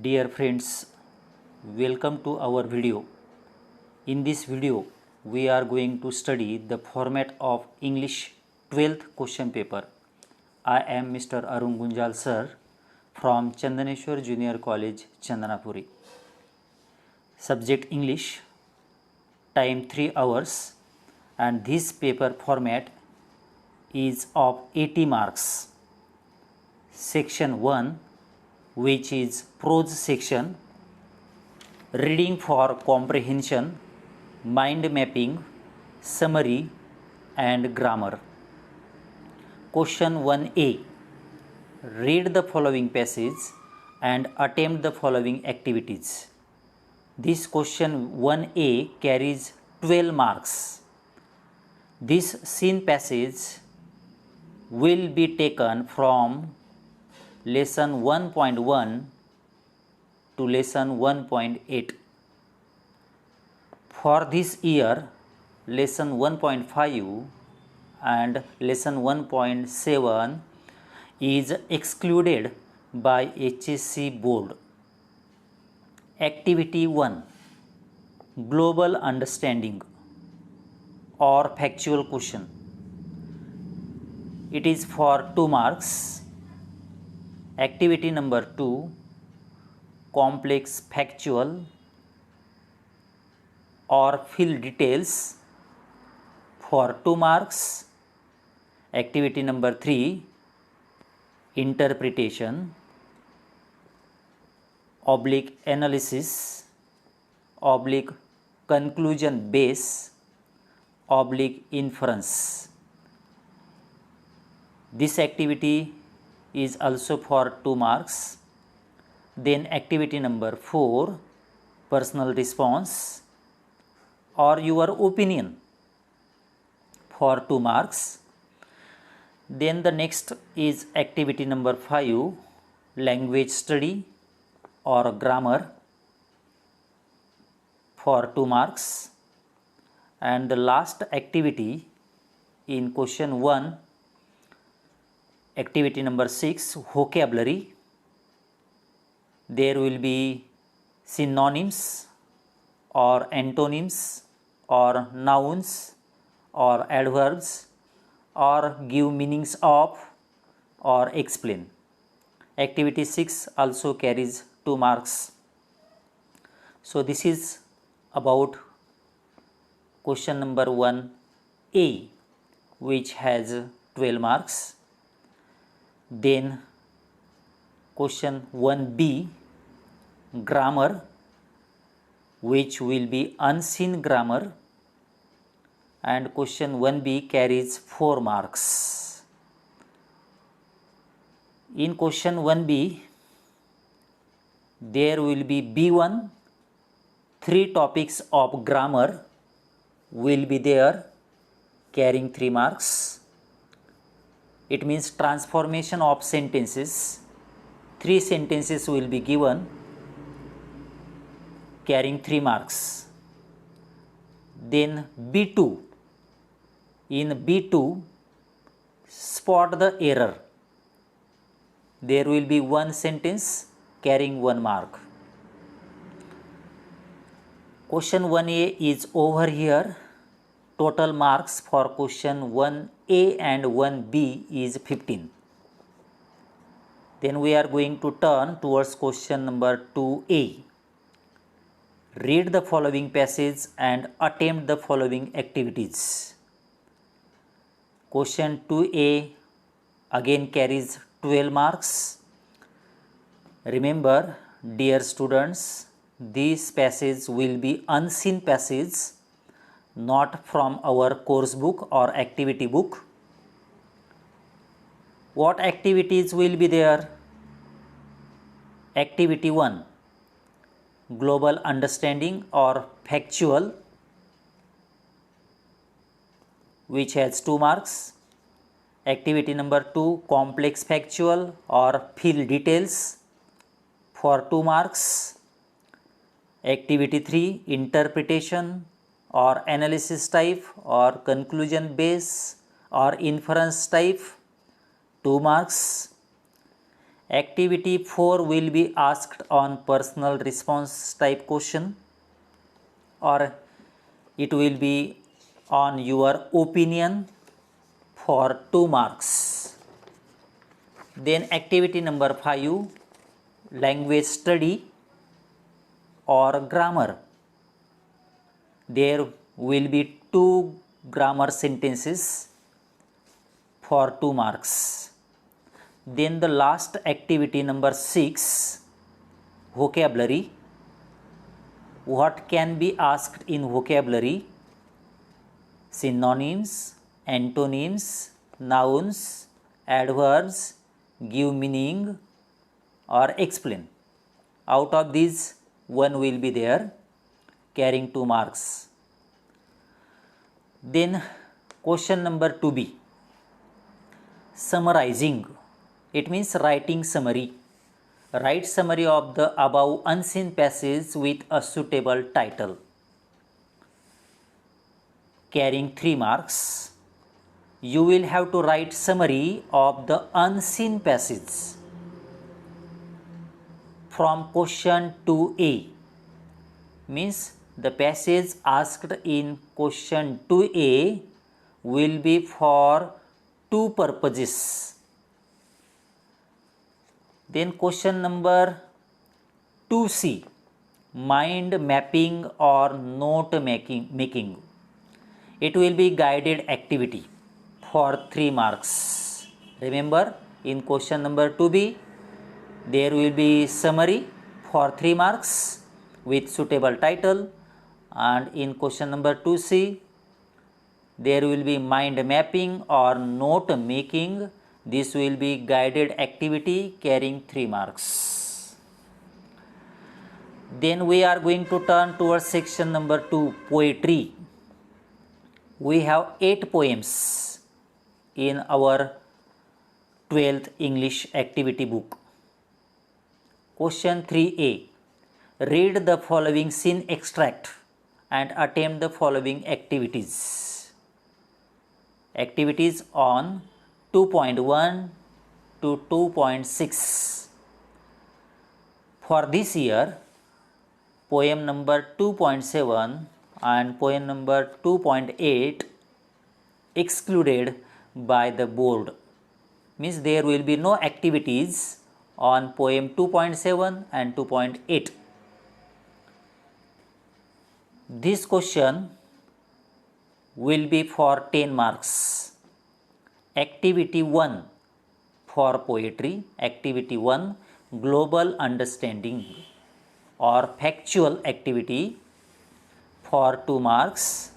Dear friends, welcome to our video. In this video, we are going to study the format of English 12th question paper. I am Mr. Arun Gunjal sir from Chandaneshwar Junior College, Chandanapuri. Subject English, time 3 hours, and this paper format is of 80 marks. Section 1, which is prose section, reading for comprehension, mind mapping, summary and grammar. Question 1a. Read the following passage and attempt the following activities. This question 1a carries 12 marks. This scene passage will be taken from lesson 1.1 to lesson 1.8. For this year, lesson 1.5 and lesson 1.7 is excluded by HSC board. Activity 1, Global Understanding or factual question. It is for 2 marks. Activity number 2, Complex Factual or fill details for 2 marks. Activity number 3, Interpretation / Analysis / Conclusion base / Inference. This activity is also for 2 marks. Then activity number 4, personal response or your opinion for 2 marks. Then the next is activity number 5, language study or grammar for 2 marks. And the last activity in question 1, activity number 6, vocabulary. There will be synonyms or antonyms or nouns or adverbs or give meanings of or explain. Activity 6 also carries 2 marks. So this is about question number 1a, which has 12 marks. Then question 1b, grammar, which will be unseen grammar, and question 1b carries 4 marks. In question 1b, there will be B1, 3 topics of grammar will be there, carrying 3 marks. It means transformation of sentences. 3 sentences will be given, carrying 3 marks. Then B2. In B2, spot the error. There will be 1 sentence carrying 1 mark. Question 1a is over here. Total marks for question 1a and 1b is 15. Then we are going to turn towards question number 2a. Read the following passage and attempt the following activities. Question 2a again carries 12 marks. Remember, dear students, this passage will be unseen passage, not from our course book or activity book. What activities will be there? Activity 1, Global Understanding or Factual, which has 2 marks. Activity number 2, Complex Factual or fill details for 2 marks. Activity 3, Interpretation or analysis type or conclusion base or inference type, 2 marks. Activity 4 will be asked on personal response type question, or it will be on your opinion for 2 marks. Then activity number 5, language study or grammar. There will be 2 grammar sentences for 2 marks. Then the last activity number 6, vocabulary. What can be asked in vocabulary? Synonyms, antonyms, nouns, adverbs, give meaning or explain. Out of these, one will be there, carrying 2 marks. Then question number 2b, summarizing. It means writing summary. Write summary of the above unseen passage with a suitable title, carrying 3 marks. You will have to write summary of the unseen passage from question 2a. Means the passage asked in question 2a will be for 2 purposes. Then question number 2c, mind mapping or note making. It will be guided activity for 3 marks. Remember, in question number 2b, there will be summary for 3 marks with suitable title, and in question number 2c, there will be mind mapping or note making. This will be guided activity carrying 3 marks. Then we are going to turn towards section number 2, poetry. We have 8 poems in our 12th English activity book. Question 3a, read the following scene extract and attempt the following activities. Activities on 2.1 to 2.6. For this year, poem number 2.7 and poem number 2.8 excluded by the board. Means there will be no activities on poem 2.7 and 2.8. This question will be for 10 marks. Activity 1 for poetry. Activity 1, global understanding or factual activity for 2 marks.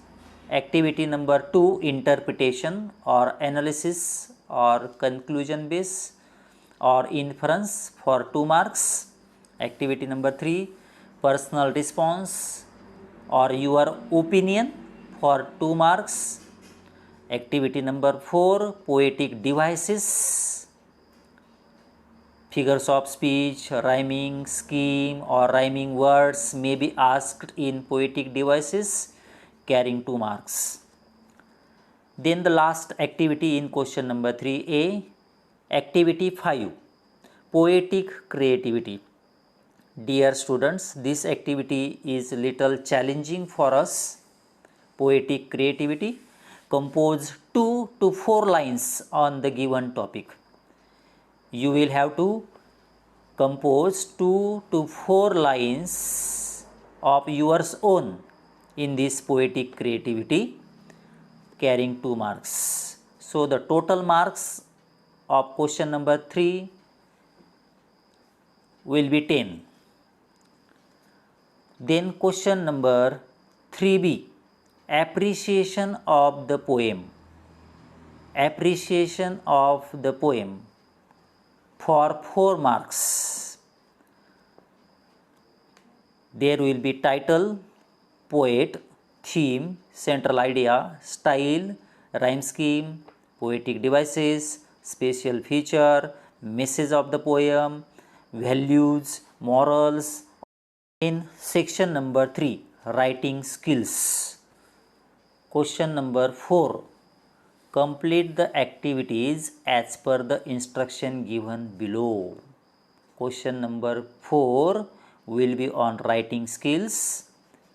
Activity number 2, interpretation or analysis or conclusion base or inference for 2 marks. Activity number 3, personal response or your opinion for 2 marks. Activity number 4, poetic devices, figures of speech, rhyming scheme or rhyming words may be asked in poetic devices, carrying 2 marks. Then the last activity in question number 3a, activity 5, poetic creativity. Dear students, this activity is little challenging for us. Poetic creativity. Compose 2 to 4 lines on the given topic. You will have to compose 2 to 4 lines of yours own in this poetic creativity, carrying 2 marks. So the total marks of question number 3 will be 10. Then question number 3b, appreciation of the poem. Appreciation of the poem for 4 marks. There will be title, poet, theme, central idea, style, rhyme scheme, poetic devices, special feature, message of the poem, values, morals. In section number 3, writing skills. Question number 4, complete the activities as per the instruction given below. Question number 4 will be on writing skills,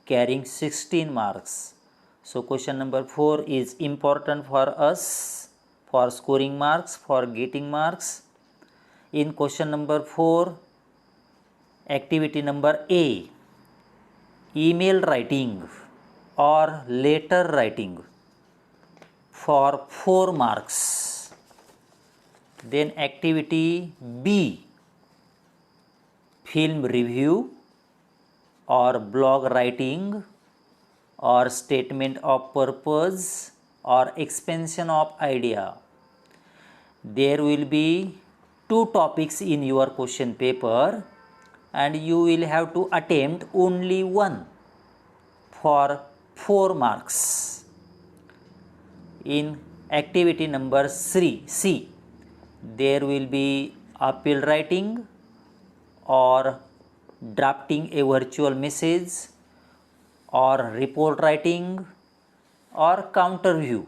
carrying 16 marks. So question number 4 is important for us for scoring marks, for getting marks. In question number 4, activity number A, email writing or letter writing for 4 marks. Then activity B, film review or blog writing or statement of purpose or expansion of idea. There will be 2 topics in your question paper and you will have to attempt only one for 4 marks. In activity number 3, C, there will be appeal writing or drafting a virtual message or report writing or counter view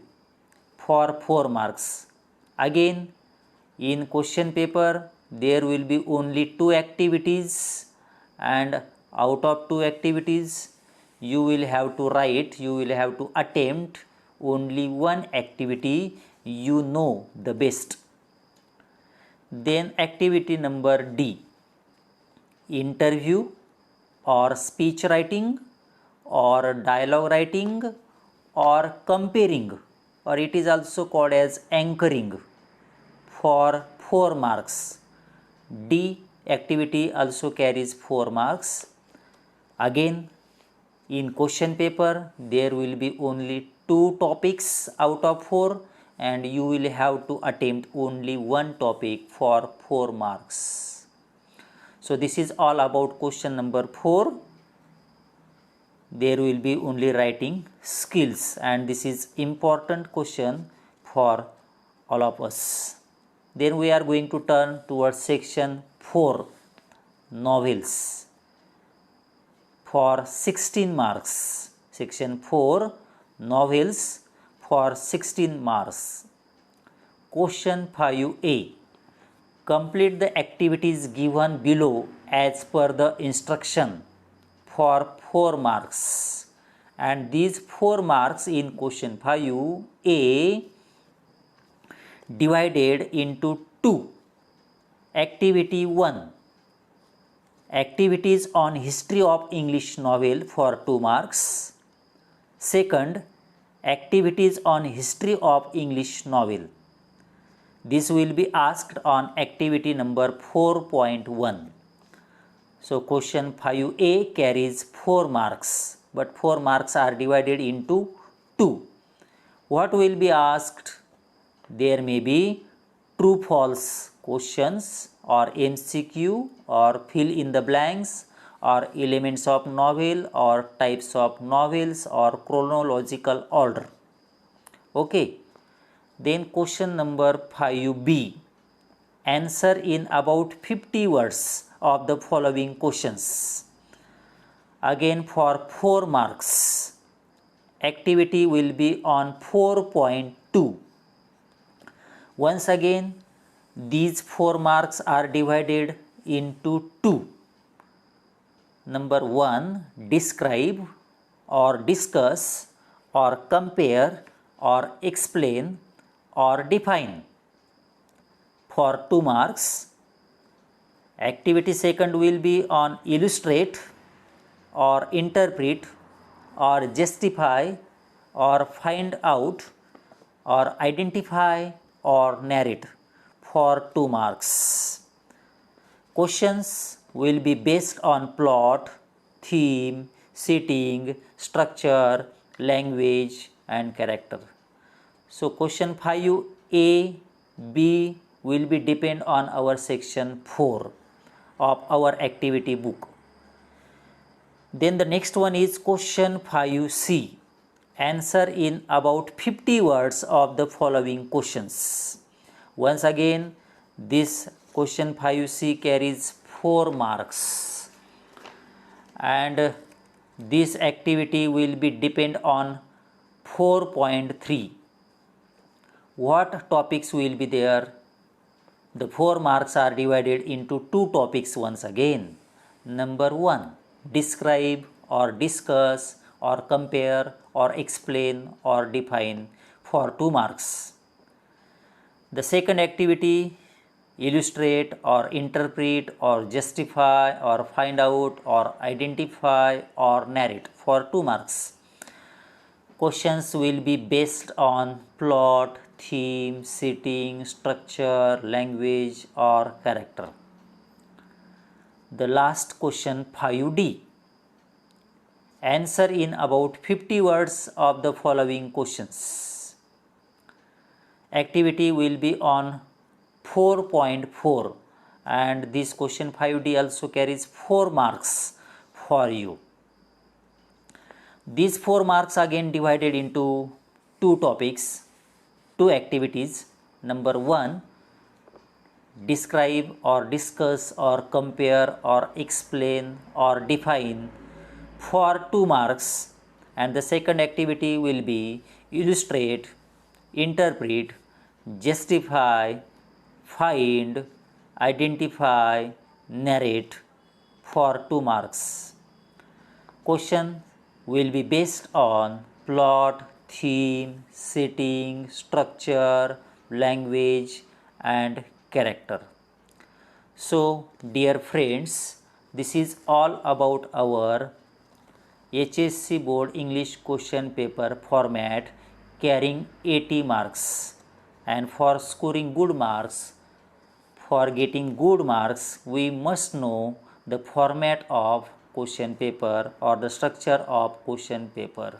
for 4 marks. Again, in question paper there will be only 2 activities and out of 2 activities you will have to attempt only one activity you know the best. Then activity number D, interview or speech writing or dialogue writing or comparing, or it is also called as anchoring, for 4 marks. D activity also carries 4 marks. Again, in question paper there will be only 2 topics out of 4 and you will have to attempt only one topic for 4 marks. So this is all about question number 4. There will be only writing skills and this is important question for all of us. Then we are going to turn towards section 4, novels, for 16 marks. Section 4, novels, for 16 marks. Question 5A, complete the activities given below as per the instruction for 4 marks. And these 4 marks in question 5A divided into 2. Activity 1, activities on history of English novel for 2 marks. Second, activities on history of English novel. This will be asked on activity number 4.1. So question 5A carries 4 marks, but 4 marks are divided into 2. What will be asked? There may be true false questions or MCQ or fill in the blanks or elements of novel or types of novels or chronological order. Okay. Then question number 5B, answer in about 50 words of the following questions. Again for 4 marks. Activity will be on 4.2. Once again, these 4 marks are divided into 2. Number 1, describe or discuss or compare or explain or define, for 2 marks. Activity second will be on illustrate or interpret or justify or find out or identify or narrate, for 2 marks. Questions will be based on plot, theme, setting, structure, language and character. So question 5A, B will be depend on our section 4 of our activity book. Then the next one is question 5C, answer in about 50 words of the following questions. Once again, this question 5C carries 4 marks and this activity will be depend on 4.3. What topics will be there? The 4 marks are divided into 2 topics once again. Number 1, describe or discuss or compare or explain or define for 2 marks. The second activity, illustrate or interpret or justify or find out or identify or narrate for 2 marks. Questions will be based on plot, theme, setting, structure, language or character. The last question 5D. Answer in about 50 words of the following questions. Activity will be on 4.4 and this question 5D also carries 4 marks for you. These 4 marks again divided into 2 topics, 2 activities. Number 1, describe or discuss or compare or explain or define for 2 marks, and the second activity will be illustrate, interpret, justify, find, identify, narrate for 2 marks. Question will be based on plot, theme, setting, structure, language and character. So dear friends, this is all about our HSC Board English question paper format carrying 80 marks, and for scoring good marks, for getting good marks, we must know the format of question paper or the structure of question paper.